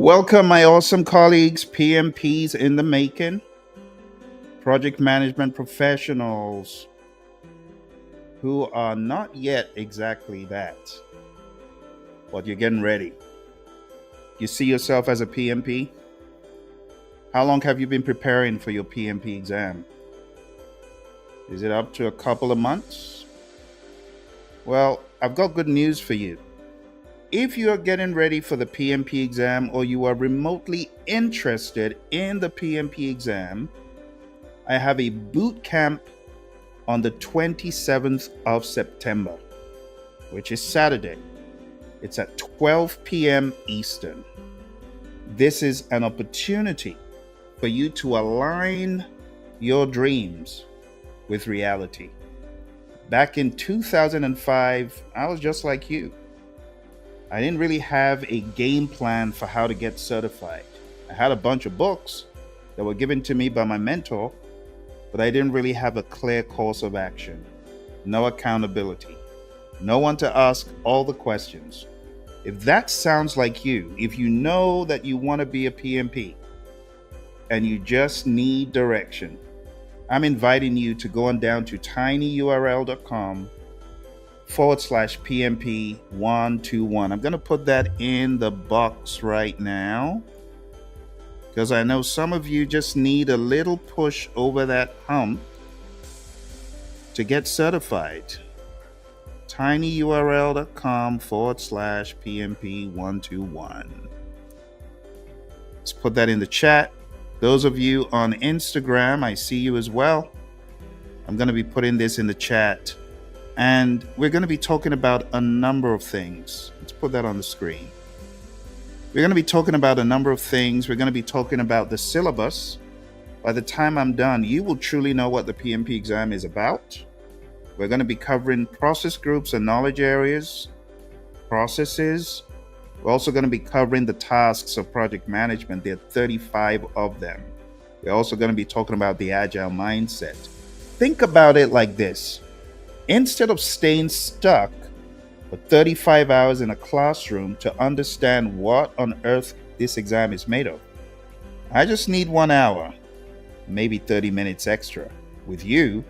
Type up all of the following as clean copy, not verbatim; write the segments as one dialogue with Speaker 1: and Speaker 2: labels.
Speaker 1: Welcome, my awesome colleagues, PMPs in the making, project management professionals who are not yet exactly that, but you're getting ready. You see yourself as a PMP? How long have you been preparing for your PMP exam? Is it up to a couple of months? Well, I've got good news for you. If you are getting ready for the PMP exam or you are remotely interested in the PMP exam, I have a boot camp on the 27th of September, which is Saturday. It's at 12 p.m. Eastern. This is an opportunity for you to align your dreams with reality. Back in 2005, I was just like you. I didn't really have a game plan for how to get certified. I had a bunch of books that were given to me by my mentor, but I didn't really have a clear course of action. No accountability. No one to ask all the questions. If that sounds like you, if you know that you want to be a PMP and you just need direction, I'm inviting you to go on down to tinyurl.com/PMP121. I'm going to put that in the box right now because I know some of you just need a little push over that hump to get certified. tinyurl.com/PMP121. Let's put that in the chat. Those of you on Instagram, I see you as well. I'm going to be putting this in the chat. And we're going to be talking about a number of things. Let's put that on the screen. We're going to be talking about a number of things. We're going to be talking about the syllabus. By the time I'm done, you will truly know what the PMP exam is about. We're going to be covering process groups and knowledge areas, processes. We're also going to be covering the tasks of project management. There are 35 of them. We're also going to be talking about the agile mindset. Think about it like this. Instead of staying stuck for 35 hours in a classroom to understand what on earth this exam is made of, I just need 1 hour, maybe 30 minutes extra with you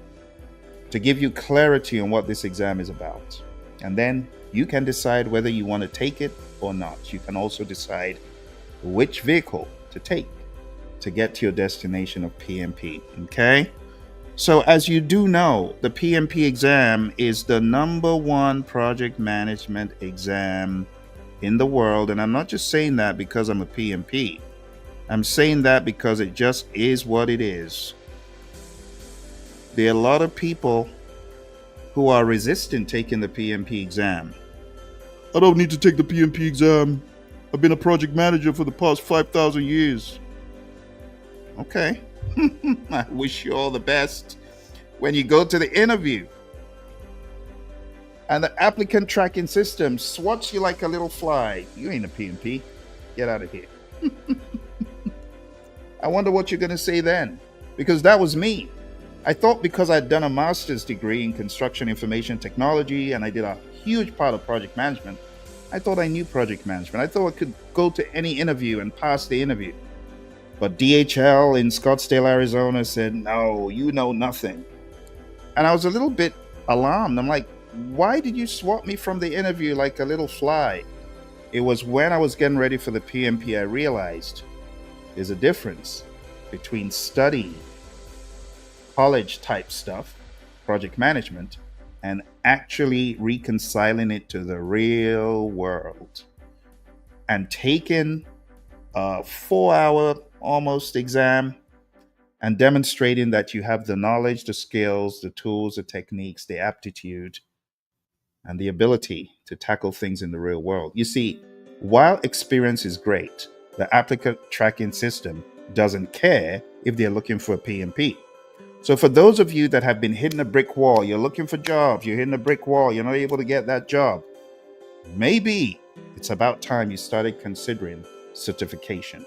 Speaker 1: to give you clarity on what this exam is about. And then you can decide whether you want to take it or not. You can also decide which vehicle to take to get to your destination of PMP, okay? So as you do know, the PMP exam is the #1 project management exam in the world. And I'm not just saying that because I'm a PMP. I'm saying that because it just is what it is. There are a lot of people who are resistant taking the PMP exam. I don't need to take the PMP exam. I've been a project manager for the past 5,000 years. Okay. I wish you all the best when you go to the interview. And the applicant tracking system swats you like a little fly. You ain't a PMP. Get out of here. I wonder what you're going to say then, because that was me. I thought because I'd done a master's degree in construction information technology and I did a huge part of project management, I thought I knew project management. I thought I could go to any interview and pass the interview. But DHL in Scottsdale, Arizona said, no, you know nothing. And I was a little bit alarmed. I'm like, why did you swat me from the interview like a little fly? It was when I was getting ready for the PMP, I realized there's a difference between studying college type stuff, project management, and actually reconciling it to the real world and taking a 4-hour almost exam and demonstrating that you have the knowledge, the skills, the tools, the techniques, the aptitude, and the ability to tackle things in the real world. You see, while experience is great, the applicant tracking system doesn't care if they're looking for a PMP. So for those of you that have been hitting a brick wall, you're looking for jobs, you're hitting a brick wall, you're not able to get that job, maybe it's about time you started considering certification.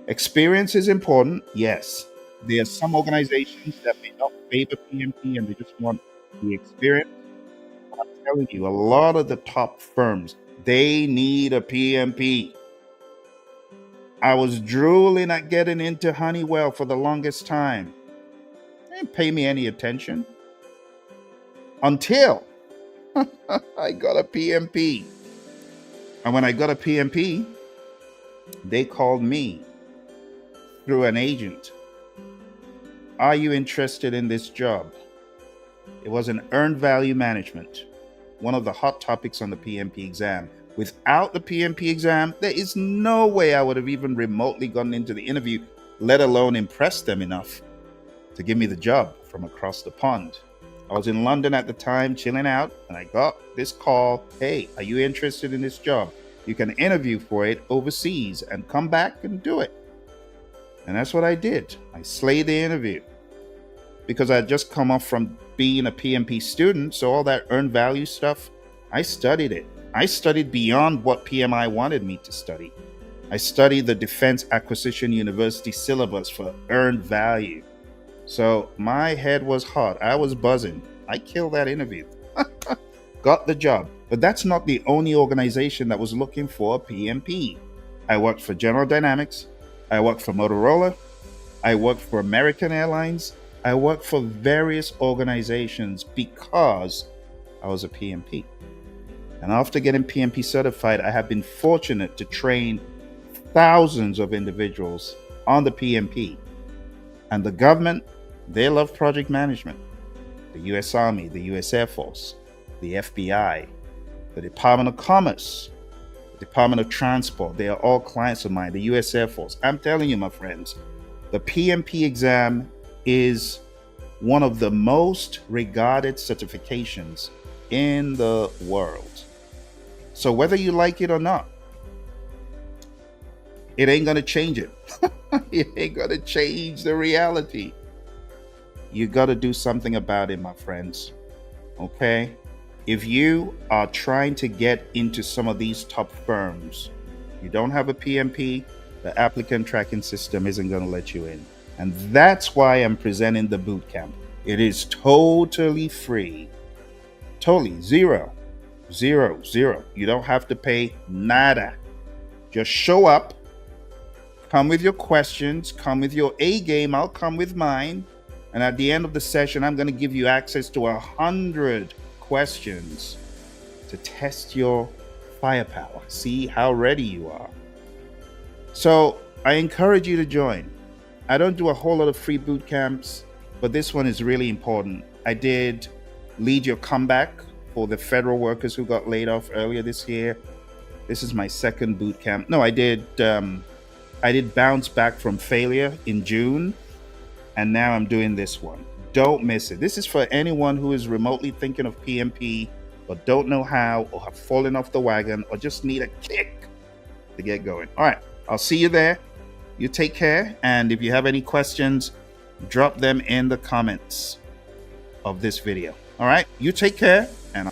Speaker 1: Experience is important, yes. There are some organizations that may not favor PMP and they just want the experience. But I'm telling you, a lot of the top firms, they need a PMP. I was drooling at getting into Honeywell for the longest time. They didn't pay me any attention until I got a PMP. And when I got a PMP, they called me through an agent. Are you interested in this job? It was an earned value management, one of the hot topics on the PMP exam. Without the PMP exam, there is no way I would have even remotely gotten into the interview, let alone impressed them enough to give me the job from across the pond. I was in London at the time, chilling out, and I got this call. Hey, are you interested in this job? You can interview for it overseas and come back and do it. And that's what I did. I slayed the interview because I had just come off from being a PMP student. So all that earned value stuff, I studied it. I studied beyond what PMI wanted me to study. I studied the Defense Acquisition University syllabus for earned value. So my head was hot. I was buzzing. I killed that interview. Got the job. But that's not the only organization that was looking for a PMP. I worked for General Dynamics. I worked for Motorola. I worked for American Airlines. I worked for various organizations because I was a PMP. And after getting PMP certified, I have been fortunate to train thousands of individuals on the PMP. And the government, they love project management. The US Army, the US Air Force, the FBI, the Department of Commerce, the Department of Transport, they are all clients of mine, the US Air Force. I'm telling you, my friends, the PMP exam is one of the most regarded certifications in the world. So whether you like it or not, it ain't gonna change it. It ain't gonna change the reality. You gotta do something about it, my friends. Okay? If you are trying to get into some of these top firms, you don't have a PMP, the applicant tracking system isn't gonna let you in. And that's why I'm presenting the boot camp. It is totally free. Totally zero. You don't have to pay nada. Just show up, come with your questions, come with your A game, I'll come with mine. And at the end of the session, I'm going to give you access to 100 questions to test your firepower, see how ready you are. So I encourage you to join. I don't do a whole lot of free boot camps, but this one is really important. I did Lead Your Comeback for the federal workers who got laid off earlier this year. This is my second boot camp. No, I did Bounce Back from Failure in June, and now I'm doing this one. Don't miss it. This is for anyone who is remotely thinking of PMP but don't know how, or have fallen off the wagon, or just need a kick to get going. All right, I'll see you there. You take care, and if you have any questions, drop them in the comments of this video. All right, you take care, and